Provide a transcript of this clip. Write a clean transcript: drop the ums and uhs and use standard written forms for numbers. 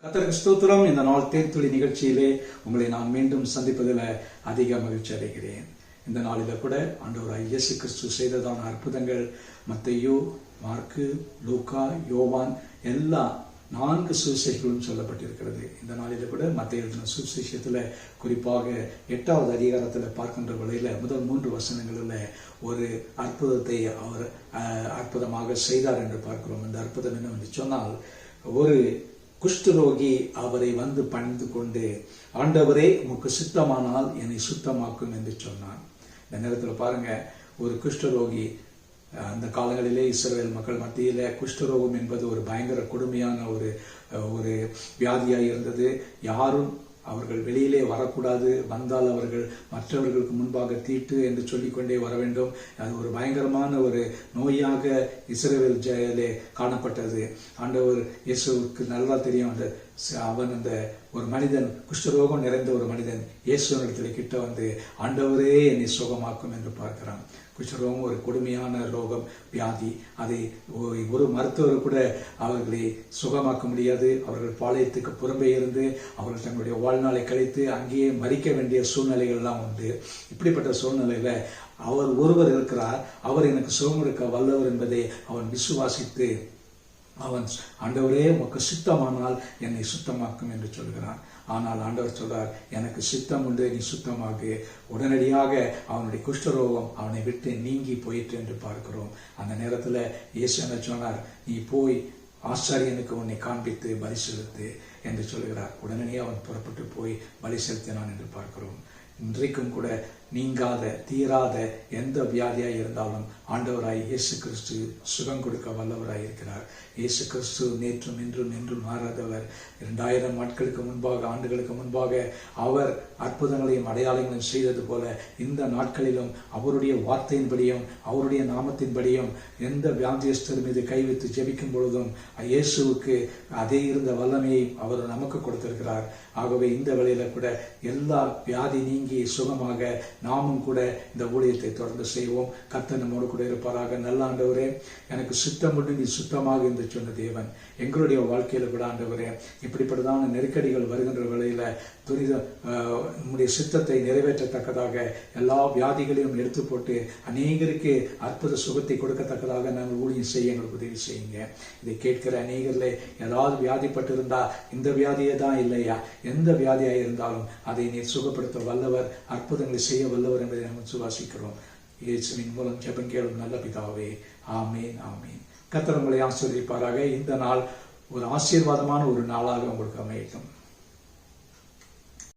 கர்த்தருக்கு ஸ்தோத்திரம். இந்த நாள் தேர்த்துளி நிகழ்ச்சியிலே உங்களை நான் மீண்டும் சந்திப்பதில் அதிக மகிழ்ச்சி அடைகிறேன். இந்த நாளில் கூட ஆண்டவராய் இயேசு கிறிஸ்து செய்ததான அற்புதங்கள் மத்தேயு, மார்க்கு, லூக்கா, யோவான் எல்லா 4 சுவிசேஷங்களும் சொல்லப்பட்டிருக்கிறது. இந்த நாளில் கூட மத்தேயு எழுதின சுவிசேஷத்தில் குறிப்பாக 8வது அதிகாரத்தில் பார்க்கின்ற வேளையில் முதல் 3 வசனங்களில் ஒரு அற்புதத்தை அவர் அற்புதமாக செய்தார் என்று பார்க்கிறோம். இந்த அற்புதம் என்னவென்று சொன்னால், ஒரு குஷ்டரோகி அவரை வந்து பணிந்து கொண்டு, ஆண்டவரே உமக்கு சுத்தமானால் என்னை சுத்தமாக்கும் என்று சொன்னான். இந்த நேரத்தில் பாருங்க, ஒரு குஷ்டரோகி அந்த காலங்களிலே இஸ்ரவேல் மக்கள் மத்தியில குஷ்டரோகம் என்பது ஒரு பயங்கர கொடுமையான ஒரு வியாதியாக இருந்தது. யாரும் அவர்கள் வெளியிலே வரக்கூடாது, வந்தால் அவர்கள் மற்றவர்களுக்கு முன்பாக தீட்டு என்று சொல்லிக்கொண்டே வர வேண்டும். அது ஒரு பயங்கரமான ஒரு நோயாக இஸ்ரவேல் ஜெயிலே காணப்பட்டது. ஆண்டவர் இயேசுவுக்கு நல்லா தெரியும், அவன் அந்த ஒரு மனிதன், குஷ்டரோகம் நிறைந்த ஒரு மனிதன் இயேசுவினிடத்தில் கிட்ட வந்து, ஆண்டவரே என்னை சுகமாக்கும் என்று பார்க்கிறான். குஷ்டரோகம் ஒரு கொடுமையான ரோகம், வியாதி. அதை ஒரு மருத்துவர் கூட அவர்களை சுகமாக்க முடியாது. அவர்கள் பாளையத்துக்கு புறம்பே இருந்து அவர்கள் தங்களுடைய வாழ்நாளை கழித்து அங்கேயே மறிக்க வேண்டிய சூழ்நிலைகள்லாம் உண்டு. இப்படிப்பட்ட சூழ்நிலையில அவர் ஒருவர் இருக்கிறார், அவர் எனக்கு சுகம் கொடுக்க வல்லவர் என்பதை அவன் விசுவாசித்து, அவன் ஆண்டவரே உமக்கு சுத்தமானால் என்னை சுத்தமாக்கும் என்று சொல்கிறான். ஆனால் ஆண்டவர் சொல்றார், எனக்கு சித்தம் உண்டு, நீ சுத்தமாகு. உடனடியாக அவனுடைய குஷ்டரோகம் அவனை விட்டு நீங்கி போயிற்று என்று பார்க்கிறோம். அந்த நேரத்தில் இயேசு என்ன சொன்னார், நீ போய் ஆசாரியனுக்கு உன்னை காண்பித்து பலி செலுத்து என்று சொல்கிறார். உடனடியே அவன் புறப்பட்டு போய் பலி செலுத்தினான் என்று பார்க்கிறோம். இன்றைக்கும் கூட நீங்காத தீராத எந்த வியாதியாய் இருந்தாலும் ஆண்டவராய் இயேசு கிறிஸ்து சுகம் கொடுக்க வல்லவராய் இருக்கிறார். இயேசு கிறிஸ்து நேற்றும் இன்றும் என்றும் மாறாதவர். 2000 நாட்களுக்கு முன்பாக, ஆண்டுகளுக்கு முன்பாக அவர் அற்புதங்களையும் அடையாளங்களையும் செய்தது போல இந்த நாட்களிலும் அவருடைய வார்த்தையின்படியும் அவருடைய நாமத்தின்படியும் எந்த வியாதியஸ்தர் மீது கை வைத்து ஜெபிக்கும் பொழுதும் இயேசுவுக்கு அதே இருந்த வல்லமையை அவர் நமக்கு கொடுத்திருக்கிறார். ஆகவே இந்த வேளையில கூட எல்லா வியாதி நீங்கி சுகமாக நாமும் கூட இந்த ஊழியத்தை தொடர்ந்து செய்வோம். கர்த்தர் நம்மோடு கூட இருப்பாராக. நல்ல ஆண்டவரே, எனக்கு சுத்தம் உண்டு, நீ சுத்தமாக என்று சொன்ன தேவன், எங்களுடைய வாழ்க்கையில கூட ஆண்டவரே இப்படிப்பட்டதான நெருக்கடிகள் வருகின்ற வேளையில நம்முடைய சித்தத்தை நிறைவேற்றத்தக்கதாக எல்லா வியாதிகளையும் எடுத்து போட்டு அநேகருக்கு அற்புத சுகத்தை கொடுக்கத்தக்கதாக நாங்கள் ஊழியம் செய்ய எங்களுக்கு உதவி செய்யுங்க. இதை கேட்கிற அநேகர்ல ஏதாவது வியாதிப்பட்டு இருந்தா, இந்த வியாதியே தான் இல்லையா, எந்த வியாதியாக இருந்தாலும் அதை நீர் சுகப்படுத்த வல்லவர், அற்புதங்களை செய்ய வல்லவர் என்பதை நாம் விசுவாசிக்கிறோம். இயேசுவின் மூலம் ஜெபம் கேளும் நல்ல பிதாவே, ஆமேன் ஆமேன். கர்த்தர் உங்களை ஆசீர்வதிப்பாராக. இந்த நாள் ஒரு ஆசீர்வாதமான ஒரு நாளாக உங்களுக்கு அமையட்டும்.